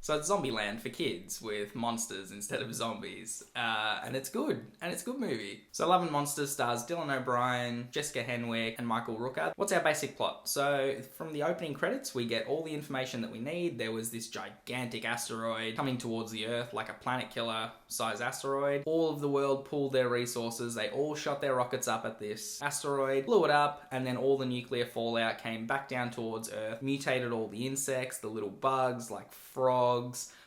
So it's Zombieland for kids with monsters instead of zombies. And it's good. And it's a good movie. So Love and Monsters stars Dylan O'Brien, Jessica Henwick, and Michael Rooker. What's our basic plot? So from the opening credits, we get all the information that we need. There was this gigantic asteroid coming towards the Earth, like a planet killer size asteroid. All of the world pooled their resources. They all shot their rockets up at this asteroid, blew it up, and then all the nuclear fallout came back down towards Earth, mutated all the insects, the little bugs like frogs,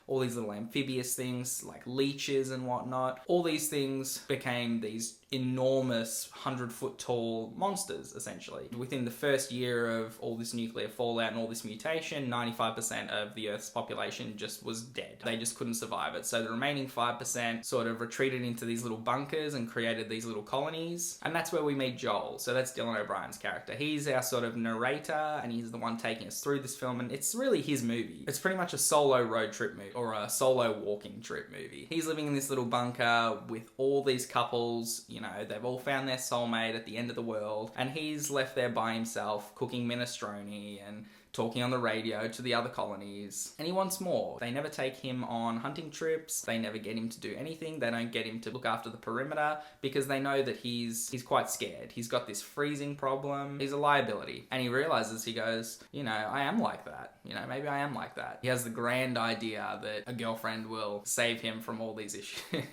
all these little amphibious things like leeches and whatnot. All these things became these enormous 100-foot tall monsters, essentially. Within the first year of all this nuclear fallout and all this mutation, 95% of the Earth's population just was dead. They just couldn't survive it. So the remaining 5% sort of retreated into these little bunkers and created these little colonies. And that's where we meet Joel. So that's Dylan O'Brien's character. He's our sort of narrator, and he's the one taking us through this film, and it's really his movie. It's pretty much a solo road trip movie, or a solo walking trip movie. He's living in this little bunker with all these couples. You know, they've all found their soulmate at the end of the world, and he's left there by himself cooking minestrone and talking on the radio to the other colonies, and he wants more. They never take him on hunting trips. They never get him to do anything. They don't get him to look after the perimeter because they know that he's quite scared. He's got this freezing problem. He's a liability. And he realizes, he goes, you know, I am like that. You know, maybe I am like that. He has the grand idea that a girlfriend will save him from all these issues.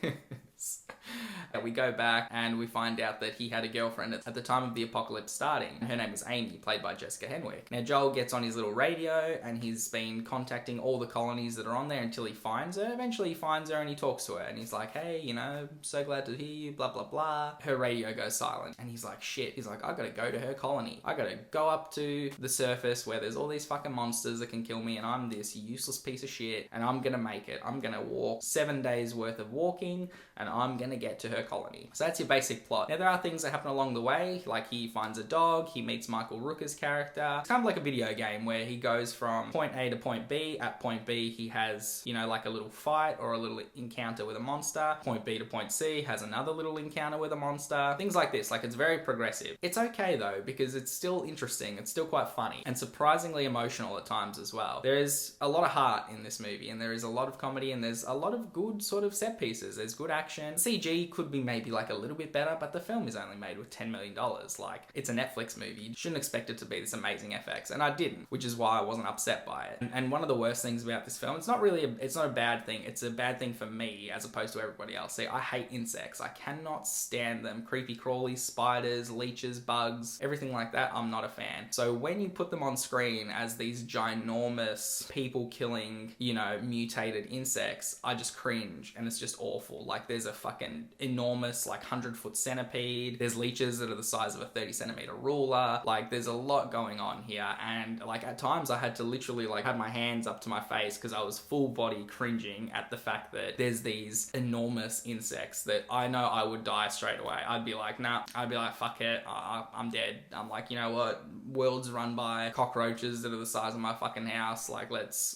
We go back and we find out that he had a girlfriend at the time of the apocalypse starting. Her name was Amy, played by Jessica Henwick. Now Joel gets on his little radio and he's been contacting all the colonies that are on there until he finds her. Eventually he finds her and he talks to her and he's like, hey, you know, so glad to hear you, blah, blah, blah. Her radio goes silent and he's like, shit. He's like, I gotta go to her colony. I gotta go up to the surface where there's all these fucking monsters that can kill me, and I'm this useless piece of shit, and I'm gonna make it. I'm gonna walk 7 days worth of walking, and I'm gonna get to her colony. So that's your basic plot. Now there are things that happen along the way, like he finds a dog, he meets Michael Rooker's character. It's kind of like a video game where he goes from point A to point B. At point B he has, you know, like a little fight or a little encounter with a monster. Point B to point C has another little encounter with a monster. Things like this. Like, it's very progressive. It's okay though, because it's still interesting, it's still quite funny, and surprisingly emotional at times as well. There is a lot of heart in this movie, and there is a lot of comedy, and there's a lot of good sort of set pieces. There's good action. CG could be maybe like a little bit better, but the film is only made with $10 million. Like, it's a Netflix movie. You shouldn't expect it to be this amazing FX, and I didn't, which is why I wasn't upset by it. And one of the worst things about this film, it's not a bad thing. It's a bad thing for me as opposed to everybody else. See, I hate insects. I cannot stand them. Creepy crawlies, spiders, leeches, bugs, everything like that, I'm not a fan. So when you put them on screen as these ginormous people-killing, you know, mutated insects, I just cringe, and it's just awful. Like, there's a fucking enormous, like, 100-foot centipede. There's leeches that are the size of a 30-centimeter ruler. Like, there's a lot going on here, and, like, at times I had to literally, like, have my hands up to my face because I was full body cringing at the fact that there's these enormous insects that I know I would die straight away. I'd be like, nah. I'd be like, fuck it. I'm dead. I'm like, you know what? World's run by cockroaches that are the size of my fucking house. Like, let's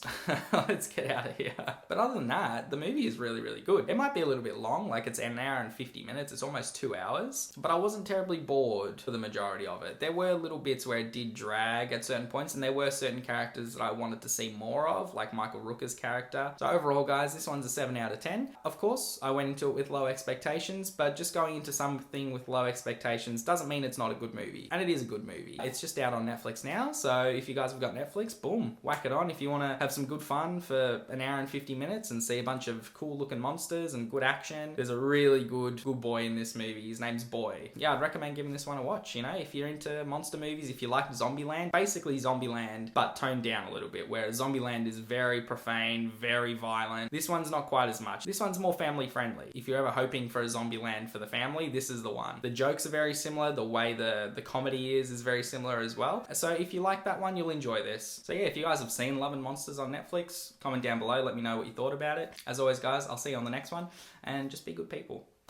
get out of here. But other than that, the movie is really, really good. It might be a little bit long. Like, it's an hour and 50 minutes. It's almost 2 hours. But I wasn't terribly bored for the majority of it. There were little bits where it did drag at certain points, and there were certain characters that I wanted to see more of, like Michael Rooker's character. So overall, guys, this one's a 7 out of 10. Of course, I went into it with low expectations, but just going into something with low expectations doesn't mean it's not a good movie. And it is a good movie. It's just out on Netflix now, so if you guys have got Netflix, boom, whack it on. If you want to have some good fun for an hour and 50 minutes and see a bunch of cool looking monsters and good action, there's a really good boy in this movie. His name's Boy. Yeah, I'd recommend giving this one a watch. You know, if you're into monster movies, if you like Zombieland, basically Zombieland, but toned down a little bit, where Zombieland is very profane, very violent. This one's not quite as much. This one's more family friendly. If you're ever hoping for a Zombieland for the family, this is the one. The jokes are very similar. The way the comedy is very similar as well. So if you like that one, you'll enjoy this. So yeah, if you guys have seen Love and Monsters on Netflix, comment down below, let me know what you thought about it. As always, guys, I'll see you on the next one, and just be good people.